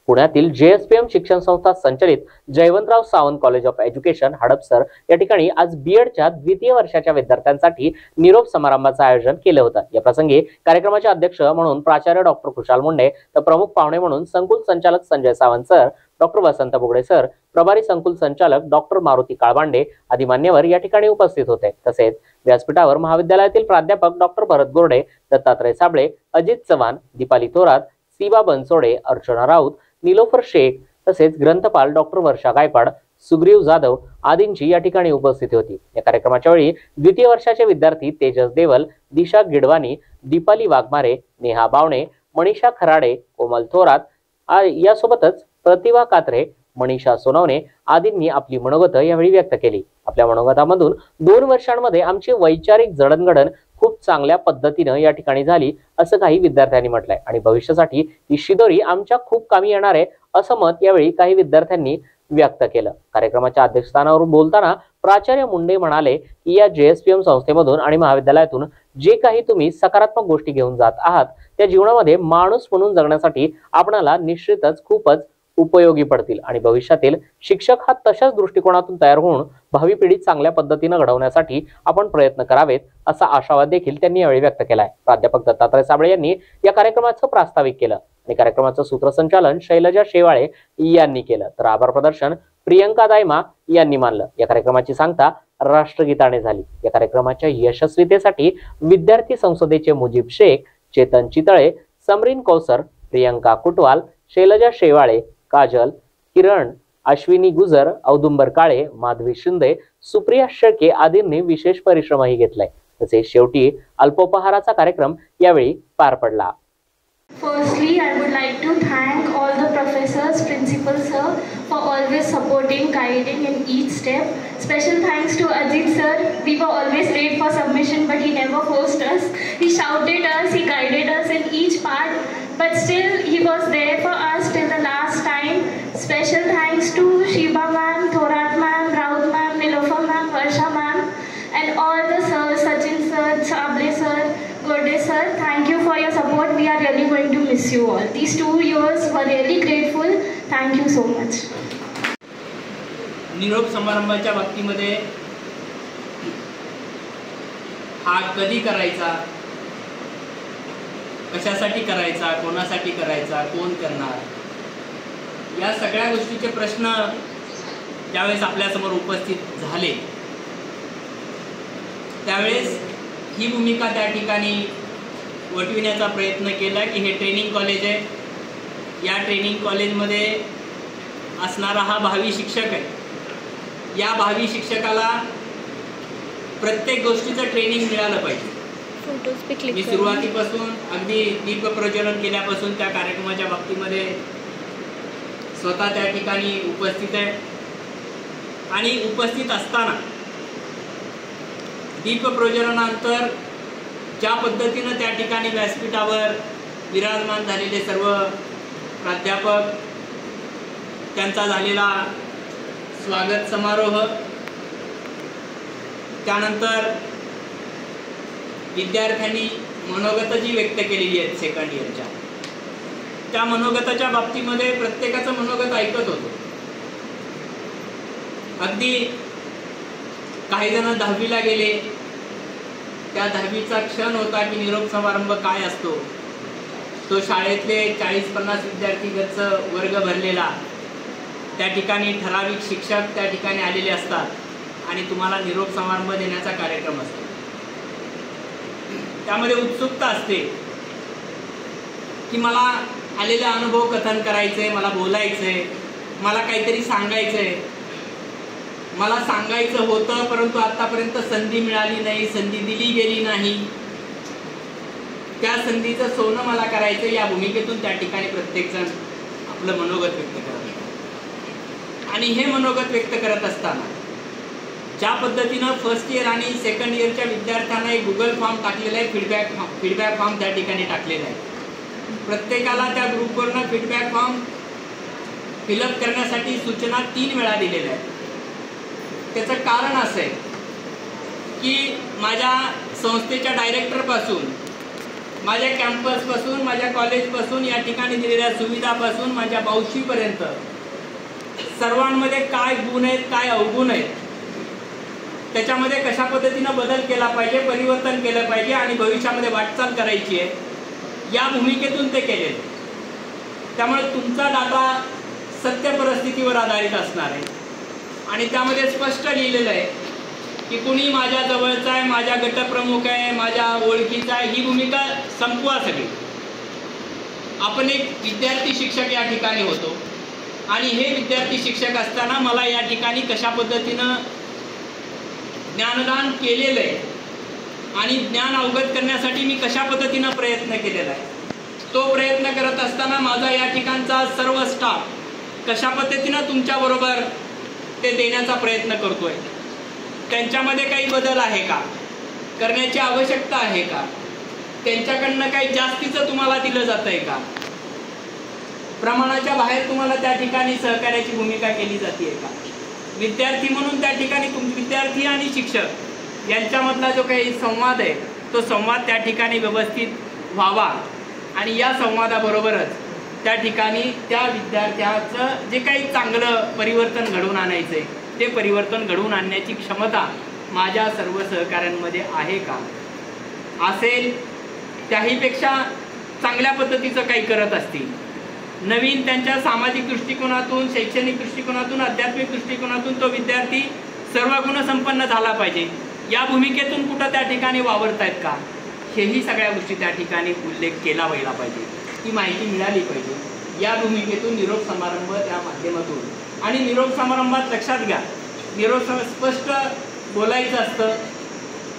पुण्यातील JSPM शिक्षण संस्था संचलित Jaywantrao Sawant college of education Hadapsar या ठिकाणी आज बीएडच्या द्वितीय वर्षाच्या विद्यार्थ्यांसाठी निरोप समारंभाचं आयोजन केलं होतं। या प्रसंगी कार्यक्रमाचे अध्यक्ष म्हणून प्राचार्य डॉक्टर खुशाल मुंडे तर प्रमुख पाहुणे म्हणून संकुल संचालक संजय सावंत सर, डॉक्टर वसंत बुगडे सर, प्रभारी संकुल संचालक डॉक्टर मारुती काळबांडे आदी मान्यवर या ठिकाणी उपस्थित होते। तसेच व्यासपीठावर महाविद्यालयातील प्राध्यापक डॉक्टर भरत गोरडे, दत्तात्रय साबळे, अजित चव्हाण, दीपाली थोरात, सीबा बनसोडे, अर्चना राऊत, निलोफर शेख तसेच ग्रंथपाल डॉक्टर वर्षा गायपाड, सुग्रीव जाधव आदींची या ठिकाणी उपस्थिती होती। या कार्यक्रमाच्या वेळी द्वितीय वर्षाचे विद्यार्थी तेजस देवल, दिशा गिडवानी, दीपाली वाघमारे, नेहा बावणे, मनीषा खराडे, कोमल थोरात यासोबतच प्रतिभा कात्रे, मनीषा सोनवणे आदींनी आपली मनोगत यावेळी व्यक्त केली। आपल्या मनोगतामधून 2 वर्षांमध्ये आमची वैचारिक जडणघडण खूप चांगल्या पद्धतीनं या ठिकाणी झाली असं काही विद्यार्थ्यांनी म्हटलंय आणि भविष्यासाठी ही शिदोरी आमच्या खूप कामी येणार आहे असं मत यावेळी काही विद्यार्थ्यांनी व्यक्त केलं। कार्यक्रमाच्या अध्यक्षस्थानावर बोलताना प्राचार्य मुंडे म्हणाले की या JSPM संस्थेमधून आणि महाविद्यालयातून जे काही तुम्ही सकारात्मक गोष्टी घेऊन जात आहात त्या जीवनामध्ये माणूस म्हणून जगण्यासाठी आपणाला निश्चितच खूपच उपयोगी पडतील आणि भविष्यातील शिक्षक हा तशाच दृष्टिकोनातून तयार होऊन भावी पिढी चांगल्या पद्धतीने घडवण्यासाठी आपण प्रयत्न करावेत असा आशावाद देखील त्यांनी यावेळी व्यक्त केलाय। प्राध्यापक दत्तात्रय साबळे यांनी या कार्यक्रमाचं प्रास्ताविक केलं आणि कार्यक्रमाचं सूत्रसंचालन शैलजा शेवाळे यांनी केलं तर आभार प्रदर्शन प्रियंका दायमा यांनी मानलं। या कार्यक्रमाची सांगता राष्ट्रगीताने झाली। या कार्यक्रमाच्या यशस्वीतेसाठी विद्यार्थी संसदेचे मुजीब शेख, चेतन चितळे, समरीन कौसर, प्रियंका कुटवाल, शैलजा शेवाळे, काजल, किरण, अश्विनी गुजर, औदुंबर काळे, माधवी शिंदे, सुप्रिया शेळके आदींनी विशेष परिश्रमही घेतलाय। तसेच शेवटी अल्पोपहाराचा कार्यक्रम यावेळी पार पडला। Firstly, I would like to thank all the professors, principal sir for always supporting, guiding in each step. Special thanks to Ajit sir. We were always late for submission, but he never forced us. He shouted us, he guided us in each part, but still he was there for us till the last time. Special thanks to Shiba ma'am, Thorat ma'am, Raut ma'am, Nilofer ma'am, Varsha ma'am, and all the sirs, Sachin sir, Sable sir, Gorde sir. Thank you for your support. We are really going to miss you all. These 2 years were really grateful. Thank you so much. निरोप समारंभाच्या बाबतीमध्ये हा कधी करायचा, कशासाठी करायचा, कोणासाठी करायचा, कोण करणार, या सगळ्या गोष्टीचे प्रश्न ज्यावेळेस आपल्यासमोर उपस्थित झाले त्यावेळेस ही भूमिका त्या ठिकाणी वटविण्याचा प्रयत्न केला की हे ट्रेनिंग कॉलेज आहे, या ट्रेनिंग कॉलेजमध्ये असणारा हा भावी शिक्षक आहे, या भावी शिक्षकाला प्रत्येक गोष्टीचं ट्रेनिंग मिळालं पाहिजे। मी सुरुवातीपासून अगदी दीप प्रज्वलन केल्यापासून त्या कार्यक्रमाच्या बाबतीमध्ये स्वतः त्या ठिकाणी उपस्थित आहे आणि उपस्थित असताना दीप प्रज्वलनानंतर ज्या पद्धतीनं त्या ठिकाणी व्यासपीठावर विराजमान झालेले सर्व प्राध्यापक, त्यांचा झालेला स्वागत समारोह, त्यानंतर विद्यार्थ्यांनी मनोगत जी व्यक्त केलेली आहेत सेकंड इयरच्या, त्या मनोगताच्या बाबतीमध्ये प्रत्येकाचं मनोगत ऐकत होतो। अगदी काही जण 10वीला गेले, त्या 10वीचा क्षण होता की निरोप समारंभ काय असतो, तो शाळेतले 40-50 विद्यार्थीगत वर्ग भरलेला, त्या ठिकाणी ठराविक शिक्षक त्या ठिकाणी आलेले असतात आणि तुम्हाला निरोप समारंभ देण्याचा कार्यक्रम असतो। त्यामध्ये उत्सुकता असते की मला आलेला अनुभव कथन करायचंय, मला बोलायचंय, मला काहीतरी सांगायचंय, मला सांगायचं होतं परंतु आतापर्यंत संधी मिळाली नाही, संधी दिली गेली नाही, त्या संधीचं सोनं मला करायचं, या भूमिकेतून त्या ठिकाणी प्रत्येकजण आपलं मनोगत व्यक्त करत आणि हे मनोगत व्यक्त करत असताना ज्या पद्धतीनं फर्स्ट इयर आणि सेकंड इयरच्या विद्यार्थ्यांना एक गुगल फॉर्म टाकलेला आहे, फीडबॅक फॉर्म त्या ठिकाणी टाकलेला आहे। प्रत्येकाला त्या ग्रुपवरनं फीडबॅक फॉर्म फिलअप करण्यासाठी सूचना 3 वेळा दिलेल्या आहेत। त्याचं कारण असं आहे की माझ्या संस्थेच्या डायरेक्टरपासून माझ्या कॅम्पसपासून, माझ्या कॉलेजपासून, या ठिकाणी दिलेल्या सुविधापासून माझ्या बावशीपर्यंत सर्वांमध्ये काय गुण आहेत, काय अवगुण आहेत, त्याच्यामध्ये कशा पद्धतीनं बदल केला पाहिजे, परिवर्तन केलं पाहिजे आणि भविष्यामध्ये वाटचाल करायची आहे, या भूमिकेतून ते केले. त्यामुळे तुमचा डाटा सत्य परिस्थितीवर आधारित असणार आहे आणि त्यामध्ये स्पष्ट लिहिलेलं आहे की कुणी माझ्या जवळचा आहे, माझ्या गटप्रमुख आहे, माझ्या ओळखीचा आहे, ही भूमिका संपवा सगळी. आपण एक विद्यार्थी शिक्षक या ठिकाणी होतो आणि हे विद्यार्थी शिक्षक असताना मला या ठिकाणी कशा पद्धतीनं ज्ञानदान केलेलं आहे आणि ज्ञान अवगत करण्यासाठी मी कशा पद्धतीनं प्रयत्न केलेला आहे, तो प्रयत्न करत असताना माझा या ठिकाणचा सर्व स्टाफ कशा पद्धतीनं तुमच्याबरोबर ते देण्याचा प्रयत्न करतोय, त्यांच्यामध्ये काही बदल आहे का, करण्याची आवश्यकता आहे का, त्यांच्याकडनं काही जास्तीचं तुम्हाला दिलं जातंय का, प्रमाणाच्या बाहेर तुम्हाला त्या ठिकाणी सहकार्याची भूमिका केली जाते का. विद्यार्थी म्हणून त्या ठिकाणी विद्यार्थी आणि शिक्षक यांच्यामधला जो काही संवाद आहे तो संवाद त्या ठिकाणी व्यवस्थित व्हावा आणि या संवादाबरोबरच त्या ठिकाणी त्या विद्यार्थ्याचं जे काही चांगलं परिवर्तन घडवून आणायचं आहे ते परिवर्तन घडवून आणण्याची क्षमता माझ्या सर्व सहकाऱ्यांमध्ये आहे का, असेल त्याहीपेक्षा चांगल्या पद्धतीचं काही करत असतील, नवीन त्यांच्या सामाजिक दृष्टिकोनातून, शैक्षणिक दृष्टिकोनातून, आध्यात्मिक दृष्टिकोनातून तो विद्यार्थी सर्व गुणसंपन्न झाला पाहिजे, या भूमिकेतून कुठं त्या ठिकाणी वावरतायत का, हेही सगळ्या गोष्टी त्या ठिकाणी उल्लेख केला व्हायला पाहिजे, ती माहिती मिळाली पाहिजे. या भूमिकेतून निरोप समारंभ त्या माध्यमातून आणि निरोप समारंभात लक्षात घ्या, निरोप स्पष्ट बोलायचं असतं,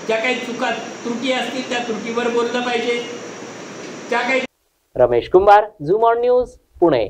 ज्या काही चुका त्रुटी असतील त्या त्रुटीवर बोललं पाहिजे, ज्या काही. रमेश कुंभार, झूम ऑन न्यूज, पुणे.